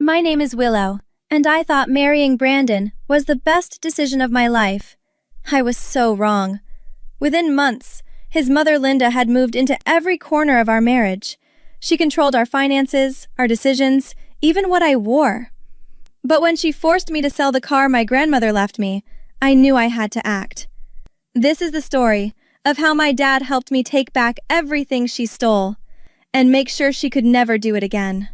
My name is Willow, and I thought marrying Brandon was the best decision of my life. I was so wrong. Within months, his mother Linda had moved into every corner of our marriage. She controlled our finances, our decisions, even what I wore. But when she forced me to sell the car my grandmother left me, I knew I had to act. This is the story of how my dad helped me take back everything she stole and make sure she could never do it again.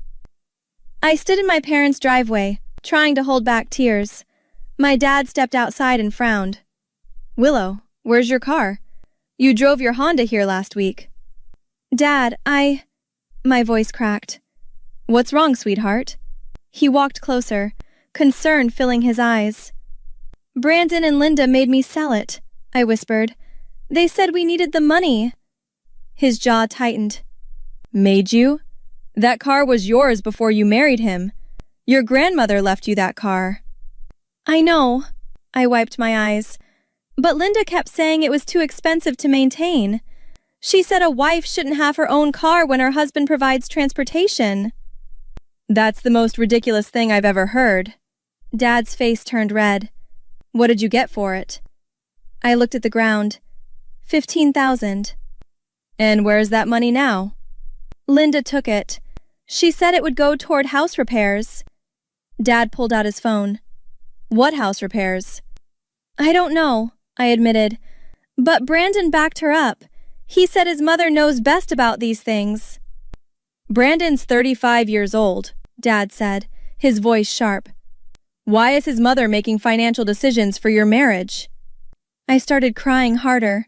I stood in my parents' driveway, trying to hold back tears. My dad stepped outside and frowned. "Willow, where's your car? You drove your Honda here last week." "Dad, My voice cracked. "What's wrong, sweetheart?" He walked closer, concern filling his eyes. "Brandon and Linda made me sell it," I whispered. "They said we needed the money." His jaw tightened. "Made you? That car was yours before you married him. Your grandmother left you that car." "I know," I wiped my eyes. "But Linda kept saying it was too expensive to maintain. She said a wife shouldn't have her own car when her husband provides transportation." "That's the most ridiculous thing I've ever heard." Dad's face turned red. "What did you get for it?" I looked at the ground. 15,000. "And where's that money now?" "Linda took it. She said it would go toward house repairs." Dad pulled out his phone. "What house repairs?" "I don't know," I admitted. "But Brandon backed her up. He said his mother knows best about these things." "Brandon's 35 years old," Dad said, his voice sharp. "Why is his mother making financial decisions for your marriage?" I started crying harder.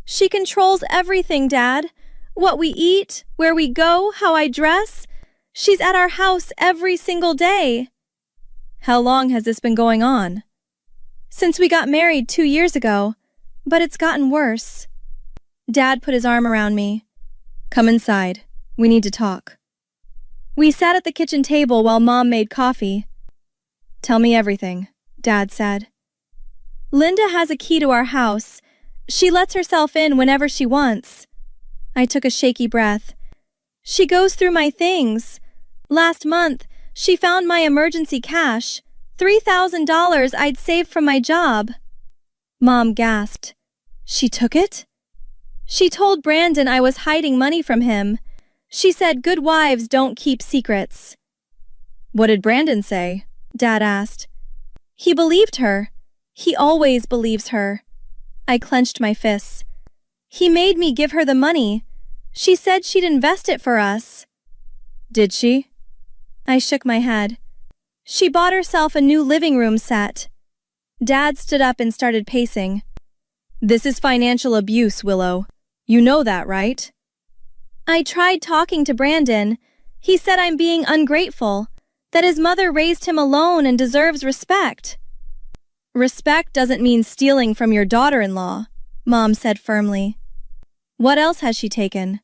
"She controls everything, Dad. What we eat, where we go, how I dress. She's at our house every single day." "How long has this been going on?" "Since we got married 2 years ago, but it's gotten worse." Dad put his arm around me. "Come inside. We need to talk." We sat at the kitchen table while Mom made coffee. "Tell me everything," Dad said. "Linda has a key to our house. She lets herself in whenever she wants." I took a shaky breath. "She goes through my things. Last month, she found my emergency cash, $3,000 I'd saved from my job." Mom gasped. "She took it?" "She told Brandon I was hiding money from him. She said good wives don't keep secrets." "What did Brandon say?" Dad asked. "He believed her. He always believes her." I clenched my fists. "He made me give her the money. She said she'd invest it for us." "Did she?" I shook my head. "She bought herself a new living room set." Dad stood up and started pacing. "This is financial abuse, Willow. You know that, right?" "I tried talking to Brandon. He said I'm being ungrateful, that his mother raised him alone and deserves respect." "Respect doesn't mean stealing from your daughter-in-law," Mom said firmly. "What else has she taken?"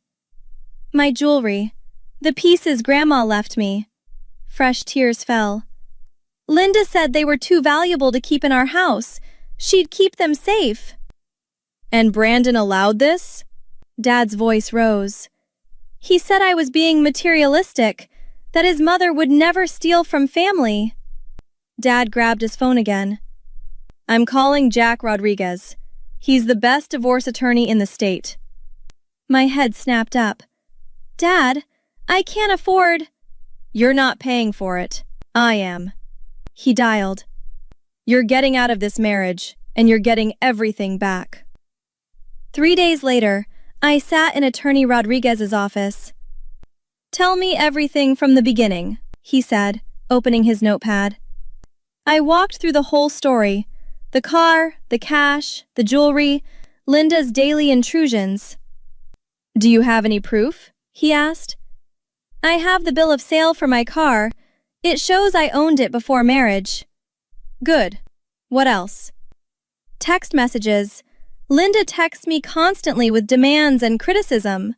"My jewelry. The pieces Grandma left me." Fresh tears fell. "Linda said they were too valuable to keep in our house. She'd keep them safe." "And Brandon allowed this?" Dad's voice rose. "He said I was being materialistic, that his mother would never steal from family." Dad grabbed his phone again. "I'm calling Jack Rodriguez. He's the best divorce attorney in the state." My head snapped up. "Dad, I can't afford—" "You're not paying for it. I am." He dialed. "You're getting out of this marriage, and you're getting everything back." 3 days later, I sat in Attorney Rodriguez's office. "Tell me everything from the beginning," he said, opening his notepad. I walked through the whole story. The car, the cash, the jewelry, Linda's daily intrusions. "Do you have any proof?" he asked. "I have the bill of sale for my car. It shows I owned it before marriage." "Good. What else?" "Text messages. Linda texts me constantly with demands and criticism."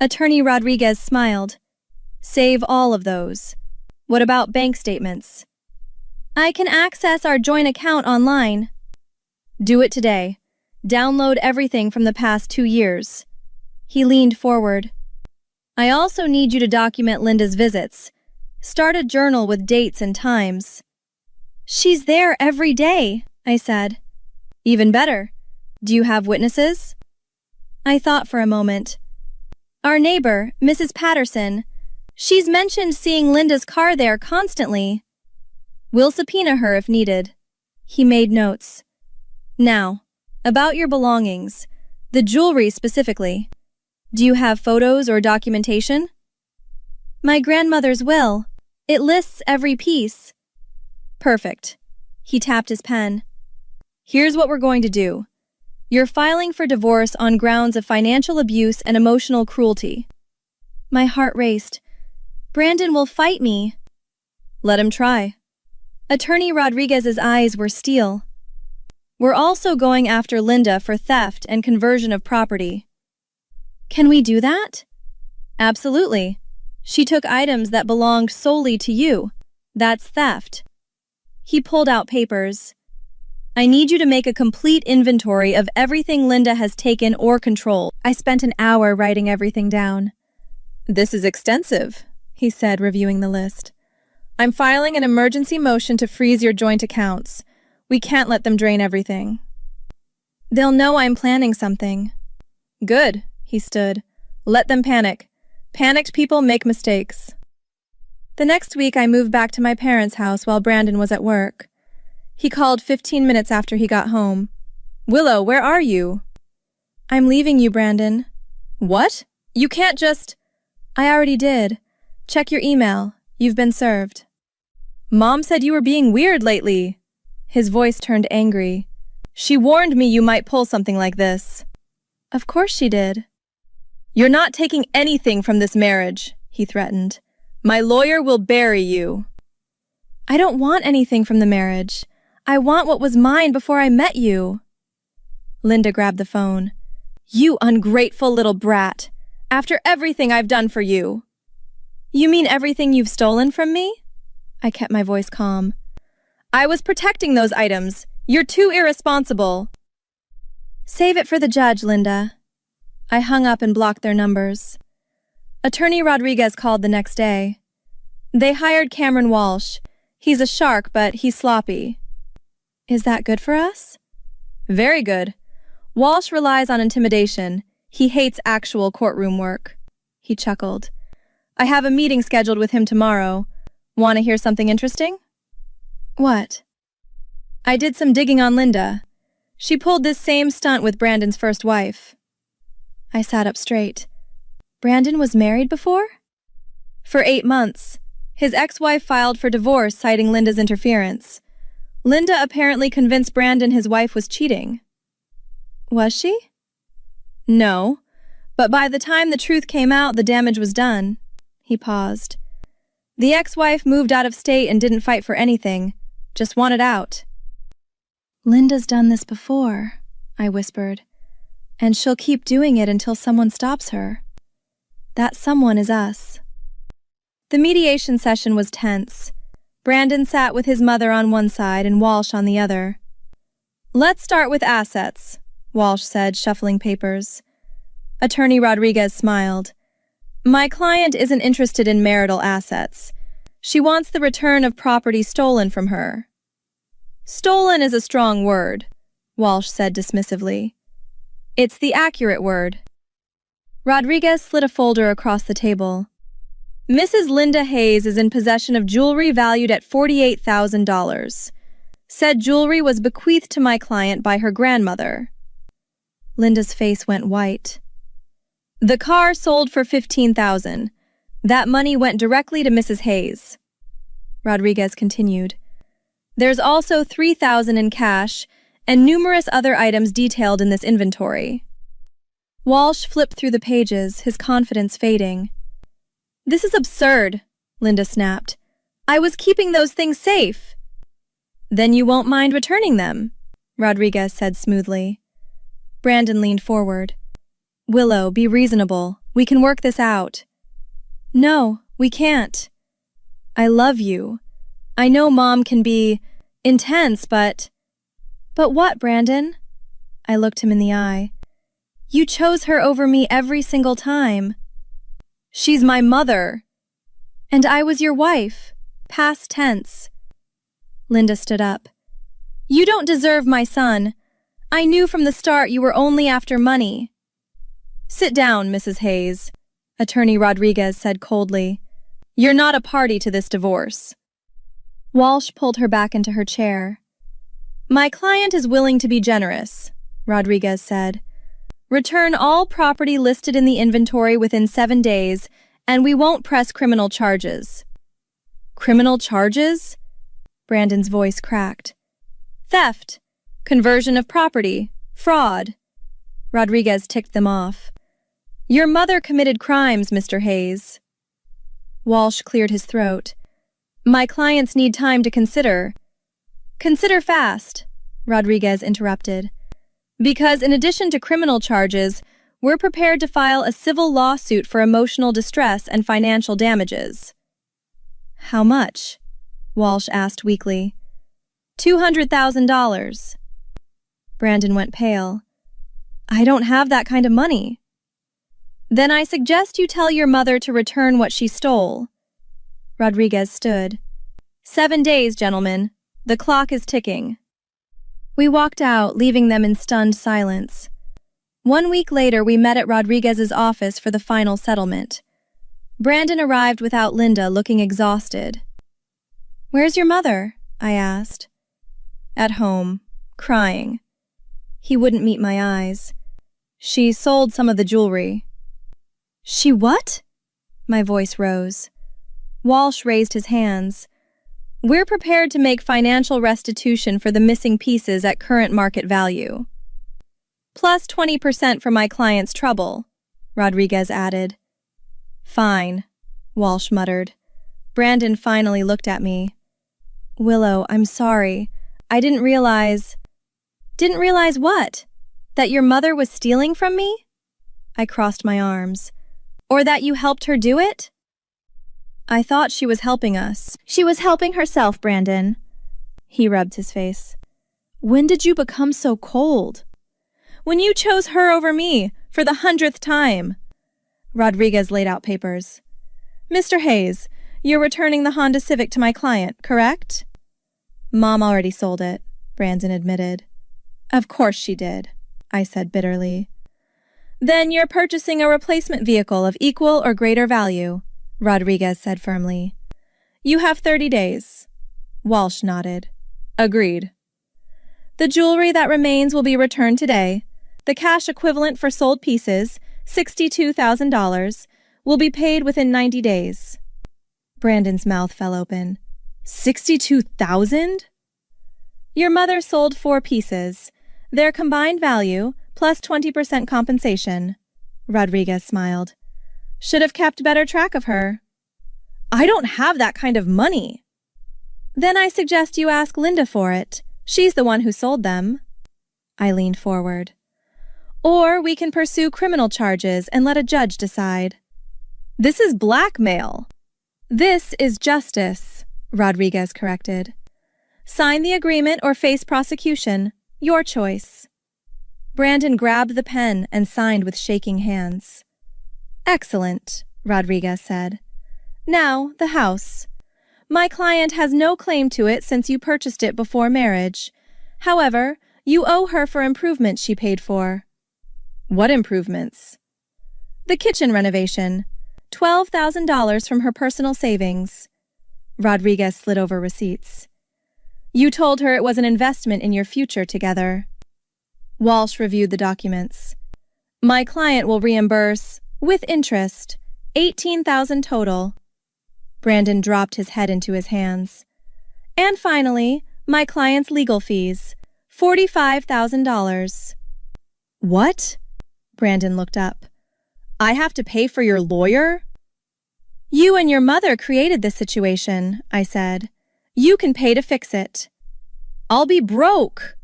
Attorney Rodriguez smiled. "Save all of those. What about bank statements?" "I can access our joint account online." "Do it today. Download everything from the past 2 years." He leaned forward. "I also need you to document Linda's visits. Start a journal with dates and times. She's there every day, I said. Even better. Do you have witnesses? I thought for a moment. Our neighbor, Mrs. Patterson. She's mentioned seeing Linda's car there constantly. We'll subpoena her if needed. He made notes. Now, about your belongings, the jewelry specifically. Do you have photos or documentation? My grandmother's will. It lists every piece. Perfect. He tapped his pen. Here's what we're going to do. You're filing for divorce on grounds of financial abuse and emotional cruelty. My heart raced. Brandon will fight me. Let him try. Attorney Rodriguez's eyes were steel. We're also going after Linda for theft and conversion of property. Can we do that? Absolutely. She took items that belonged solely to you. That's theft. He pulled out papers. I need you to make a complete inventory of everything Linda has taken or controlled. I spent an hour writing everything down. This is extensive, he said, reviewing the list. I'm filing an emergency motion to freeze your joint accounts. We can't let them drain everything. They'll know I'm planning something. Good, he stood. Let them panic. Panicked people make mistakes. The next week I moved back to my parents' house while Brandon was at work. He called 15 minutes after he got home. Willow, where are you? I'm leaving you, Brandon. What? You can't just… I already did. Check your email. You've been served. Mom said you were being weird lately. His voice turned angry. She warned me you might pull something like this. Of course she did. You're not taking anything from this marriage, he threatened. My lawyer will bury you. I don't want anything from the marriage. I want what was mine before I met you. Linda grabbed the phone. You ungrateful little brat. After everything I've done for you. You mean everything you've stolen from me? I kept my voice calm. I was protecting those items. You're too irresponsible. Save it for the judge, Linda. I hung up and blocked their numbers. Attorney Rodriguez called the next day. They hired Cameron Walsh. He's a shark, but he's sloppy. Is that good for us? Very good. Walsh relies on intimidation. He hates actual courtroom work. He chuckled. I have a meeting scheduled with him tomorrow. Want to hear something interesting? What? I did some digging on Linda. She pulled this same stunt with Brandon's first wife. I sat up straight. Brandon was married before? For 8 months. His ex-wife filed for divorce citing Linda's interference. Linda apparently convinced Brandon his wife was cheating. Was she? No, but by the time the truth came out, the damage was done. He paused. The ex-wife moved out of state and didn't fight for anything, just wanted out. Linda's done this before, I whispered, and she'll keep doing it until someone stops her. That someone is us. The mediation session was tense. Brandon sat with his mother on one side and Walsh on the other. Let's start with assets, Walsh said, shuffling papers. Attorney Rodriguez smiled. My client isn't interested in marital assets. She wants the return of property stolen from her. Stolen is a strong word, Walsh said dismissively. It's the accurate word. Rodriguez slid a folder across the table. Mrs. Linda Hayes is in possession of jewelry valued at $48,000. Said jewelry was bequeathed to my client by her grandmother. Linda's face went white. The car sold for $15,000. That money went directly to Mrs. Hayes. Rodriguez continued. There's also $3,000 in cash and numerous other items detailed in this inventory. Walsh flipped through the pages, his confidence fading. This is absurd, Linda snapped. I was keeping those things safe. Then you won't mind returning them, Rodriguez said smoothly. Brandon leaned forward. Willow, be reasonable. We can work this out. No, we can't. I love you. I know Mom can be intense, but… But what, Brandon? I looked him in the eye. You chose her over me every single time. She's my mother. And I was your wife. Past tense. Linda stood up. You don't deserve my son. I knew from the start you were only after money. Sit down, Mrs. Hayes, Attorney Rodriguez said coldly. You're not a party to this divorce. Walsh pulled her back into her chair. My client is willing to be generous, Rodriguez said. Return all property listed in the inventory within 7 days, and we won't press criminal charges. Criminal charges? Brandon's voice cracked. Theft, conversion of property, fraud. Rodriguez ticked them off. Your mother committed crimes, Mr. Hayes. Walsh cleared his throat. My clients need time to consider. Consider fast, Rodriguez interrupted. Because in addition to criminal charges, we're prepared to file a civil lawsuit for emotional distress and financial damages. How much? Walsh asked weakly. $200,000. Brandon went pale. I don't have that kind of money. Then I suggest you tell your mother to return what she stole. Rodriguez stood. 7 days, gentlemen. The clock is ticking. We walked out, leaving them in stunned silence. 1 week later, we met at Rodriguez's office for the final settlement. Brandon arrived without Linda, looking exhausted. Where's your mother? I asked. At home, crying. He wouldn't meet my eyes. She sold some of the jewelry. She what? My voice rose. Walsh raised his hands. We're prepared to make financial restitution for the missing pieces at current market value. Plus 20% for my client's trouble, Rodriguez added. Fine, Walsh muttered. Brandon finally looked at me. Willow, I'm sorry. I didn't realize... Didn't realize what? That your mother was stealing from me? I crossed my arms. Or that you helped her do it? I thought she was helping us. She was helping herself, Brandon. He rubbed his face. When did you become so cold? When you chose her over me, for the 100th time. Rodriguez laid out papers. Mr. Hayes, you're returning the Honda Civic to my client, correct? Mom already sold it, Brandon admitted. Of course she did, I said bitterly. Then you're purchasing a replacement vehicle of equal or greater value, Rodriguez said firmly. You have 30 days. Walsh nodded. Agreed. The jewelry that remains will be returned today. The cash equivalent for sold pieces, $62,000, will be paid within 90 days. Brandon's mouth fell open. 62,000? Your mother sold 4 pieces. Their combined value, plus 20% compensation. Rodriguez smiled. Should have kept better track of her. I don't have that kind of money. Then I suggest you ask Linda for it. She's the one who sold them. I leaned forward. Or we can pursue criminal charges and let a judge decide. This is blackmail. This is justice, Rodriguez corrected. Sign the agreement or face prosecution. Your choice. Brandon grabbed the pen and signed with shaking hands. Excellent, Rodriguez said. Now, the house. My client has no claim to it since you purchased it before marriage. However, you owe her for improvements she paid for. What improvements? The kitchen renovation. $12,000 from her personal savings. Rodriguez slid over receipts. You told her it was an investment in your future together. Walsh reviewed the documents. My client will reimburse, with interest, $18,000 total. Brandon dropped his head into his hands. And finally, my client's legal fees, $45,000. What? Brandon looked up. I have to pay for your lawyer? You and your mother created this situation, I said. You can pay to fix it. I'll be broke.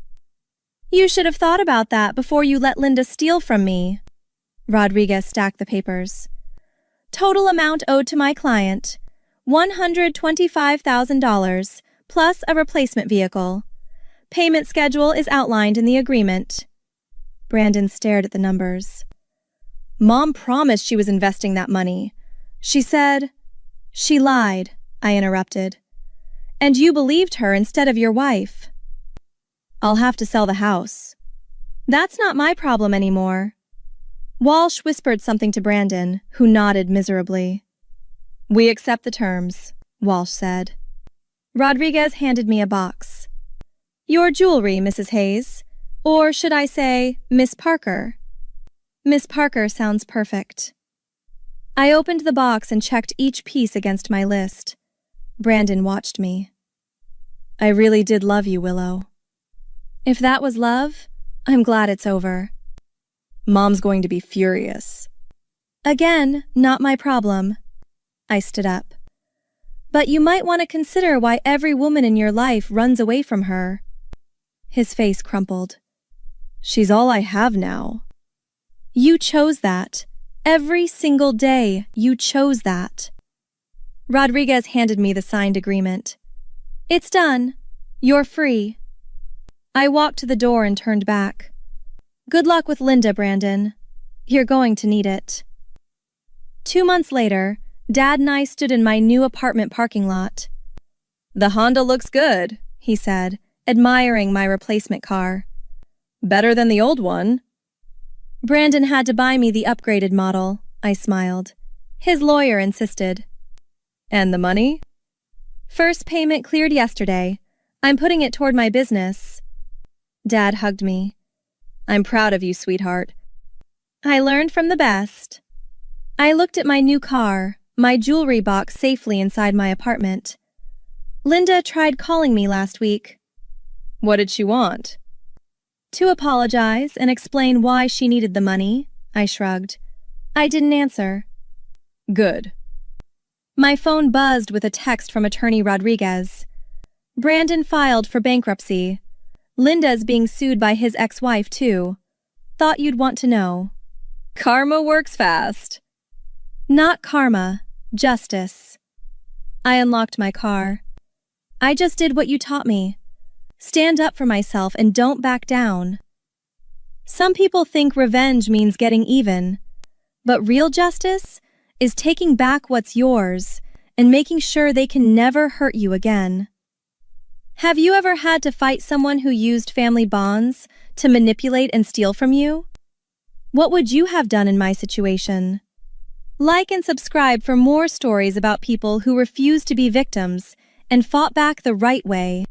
You should have thought about that before you let Linda steal from me. Rodriguez stacked the papers. Total amount owed to my client, $125,000, plus a replacement vehicle. Payment schedule is outlined in the agreement. Brandon stared at the numbers. Mom promised she was investing that money. She said, She lied, I interrupted. And you believed her instead of your wife. I'll have to sell the house. That's not my problem anymore. Walsh whispered something to Brandon, who nodded miserably. We accept the terms, Walsh said. Rodriguez handed me a box. Your jewelry, Mrs. Hayes. Or should I say, Miss Parker? Miss Parker sounds perfect. I opened the box and checked each piece against my list. Brandon watched me. I really did love you, Willow. If that was love, I'm glad it's over. Mom's going to be furious. Again, not my problem. I stood up. But you might want to consider why every woman in your life runs away from her. His face crumpled. She's all I have now. You chose that. Every single day, you chose that. Rodriguez handed me the signed agreement. It's done. You're free. I walked to the door and turned back. Good luck with Linda, Brandon. You're going to need it. 2 months later, Dad and I stood in my new apartment parking lot. The Honda looks good, he said, admiring my replacement car. Better than the old one. Brandon had to buy me the upgraded model, I smiled. His lawyer insisted. And the money? First payment cleared yesterday. I'm putting it toward my business. Dad hugged me. I'm proud of you, sweetheart. I learned from the best. I looked at my new car, my jewelry box safely inside my apartment. Linda tried calling me last week. What did she want? To apologize and explain why she needed the money, I shrugged. I didn't answer. Good. My phone buzzed with a text from attorney Rodriguez. Brandon filed for bankruptcy. Linda's being sued by his ex-wife, too. Thought you'd want to know. Karma works fast. Not karma, justice. I unlocked my car. I just did what you taught me. Stand up for myself and don't back down. Some people think revenge means getting even, but real justice is taking back what's yours and making sure they can never hurt you again. Have you ever had to fight someone who used family bonds to manipulate and steal from you? What would you have done in my situation? Like and subscribe for more stories about people who refused to be victims and fought back the right way.